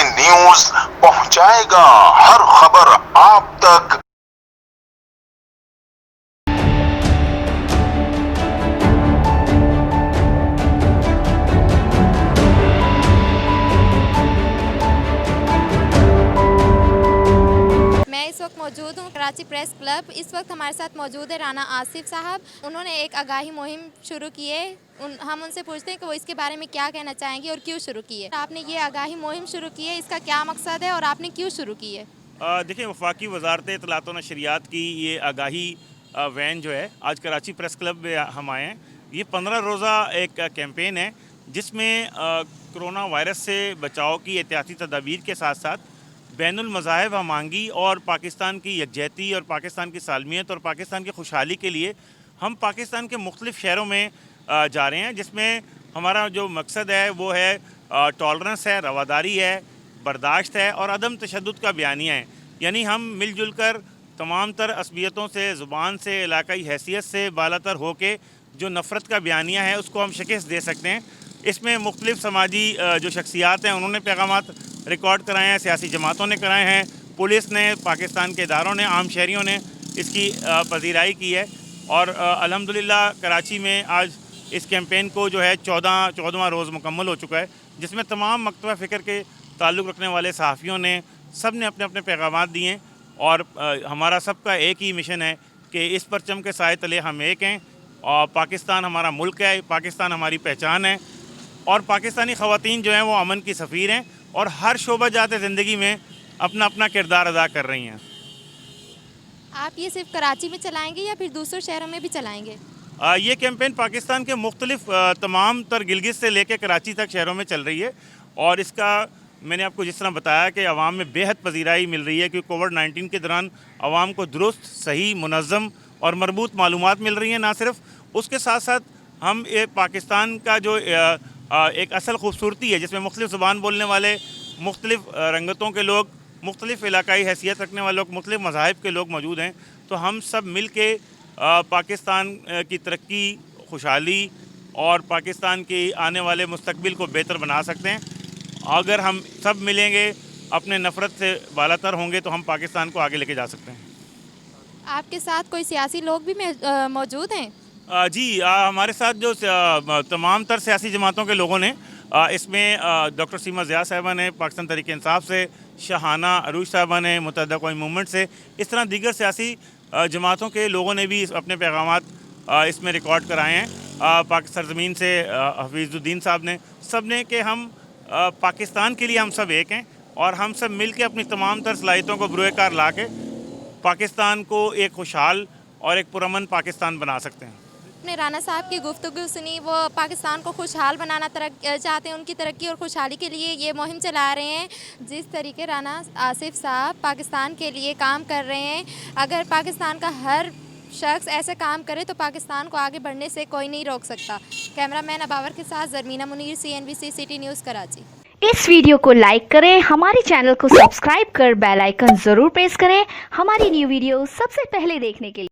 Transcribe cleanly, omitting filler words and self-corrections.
News पहुंचाएगा हर खबर आप तक। इस वक्त मौजूद हूँ कराची प्रेस क्लब। इस वक्त हमारे साथ मौजूद है राना आसिफ साहब। उन्होंने एक आगाही मुहिम शुरू की है। हम उनसे पूछते हैं कि वो इसके बारे में क्या कहना चाहेंगे और क्यों शुरू की है। आपने ये आगाही मुहिम शुरू की है, इसका क्या मकसद है और आपने क्यों शुरू की है? देखिए, वफाकी वजारत इत्तलात व नशरियात की ये आगाही वैन जो है, आज कराची प्रेस क्लब में हम आए हैं। ये 15 रोज़ा एक कैंपेन है जिसमें कोरोना वायरस से बचाव की एहतियाती तदाबीर के साथ साथ बैनुल मज़ाहिब हमांगी और पाकिस्तान की यकजहती और पाकिस्तान की सालमियत और पाकिस्तान की खुशहाली के लिए हम पाकिस्तान के मुख्तलिफ़ शहरों में जा रहे हैं, जिसमें हमारा जो मकसद है वो है टॉलरेंस है, रवादारी है, बर्दाश्त है और अदम तशद्दुद का बयानिया है। यानी हम मिलजुल कर तमाम तर असबियतों से, ज़ुबान से, इलाकाई हैसियत से बालातर हो के जो नफ़रत का बयानिया है उसको हम शिकस्त दे सकते हैं। इसमें मुख्तलिफ़ समाजी जो शख्सियात हैं उन्होंने पैगामात रिकॉर्ड कराए हैं, सियासी जमातों ने कराए हैं, पुलिस ने, पाकिस्तान के इदारों ने, आम शहरियों ने इसकी पजीराई की है। और अल्हम्दुलिल्लाह कराची में आज इस कैंपेन को जो है 14वां रोज़ मुकम्मल हो चुका है, जिसमें तमाम मकतबा फ़िक्र के ताल्लुक़ रखने वाले सहाफ़ियों ने सब ने अपने अपने पैगामात दिए हैं। और हमारा सबका एक ही मिशन है कि इस परचम के साए तले हम एक हैं और पाकिस्तान हमारा मुल्क है, पाकिस्तान हमारी पहचान है और पाकिस्तानी ख़वातीन जो हैं वो अमन की सफ़ीर हैं और हर शोबा जात ज़िंदगी में अपना अपना किरदार अदा कर रही हैं। आप ये सिर्फ कराची में चलाएँगे या फिर दूसरे शहरों में भी चलाएँगे? ये कैंपेन पाकिस्तान के मुख्तलिफ़ तमाम तर गिलगित से लेकर कराची तक शहरों में चल रही है और इसका मैंने आपको जिस तरह बताया कि आवाम में बेहद पजीराई मिल रही है कि कोविड-19 के दौरान आवाम को दुरुस्त, सही, मुनज़्ज़म और मरबूत मालूमात मिल रही हैं। ना सिर्फ उसके साथ साथ हम ये पाकिस्तान का जो एक असल खूबसूरती है जिसमें मुख्तलिफ़ ज़ुबान बोलने वाले, मुख्तलिफ़ रंगतों के लोग, मुख्तलिफ़ इलाकाई हैसियत रखने वाले लोग, मुख्तलिफ़ मज़ाहिब के लोग मौजूद हैं। तो हम सब मिल के पाकिस्तान की तरक्की, खुशहाली और पाकिस्तान के आने वाले मुस्तकबिल को बेहतर बना सकते हैं। अगर हम सब मिलेंगे, अपने नफ़रत से बालातर होंगे तो हम पाकिस्तान को आगे लेके जा सकते हैं। आपके साथ कोई सियासी लोग भी मौजूद हैं? जी, हमारे साथ जो तमाम तर सियासी जमातों के लोगों ने इसमें डॉक्टर सीमा ज़िया साहिबा ने पाकिस्तान तहरीक इंसाफ से, शाहाना अरूज साहिबा ने मुत्तहिदा कौमी मूवमेंट से, इस तरह दीगर सियासी जमातों के लोगों ने भी अपने पैगामात इसमें रिकॉर्ड कराए हैं। पाकिस्तान सरज़मीन से हफीज़ुद्दीन साहब ने, सब ने कि हम पाकिस्तान के लिए हम सब एक हैं और हम सब मिल के अपनी तमाम तर सलाहियतों को बरूए कार ला के पाकिस्तान को एक खुशहाल और एक पुरअमन पाकिस्तान बना सकते हैं। अपने राना साहब की गुफ्तगू सुनी, वो पाकिस्तान को खुशहाल बनाना चाहते हैं, उनकी तरक्की और खुशहाली के लिए ये मुहिम चला रहे हैं। जिस तरीके राना आसिफ साहब पाकिस्तान के लिए काम कर रहे हैं, अगर पाकिस्तान का हर शख्स ऐसे काम करे तो पाकिस्तान को आगे बढ़ने से कोई नहीं रोक सकता। कैमरामैन अबावर के साथ Zarmeena Munir, CNBC city news Karachi. इस वीडियो को लाइक करें, हमारे चैनल को सब्सक्राइब कर बेल आइकन ज़रूर प्रेस करें हमारी न्यू वीडियो सबसे पहले देखने के लिए।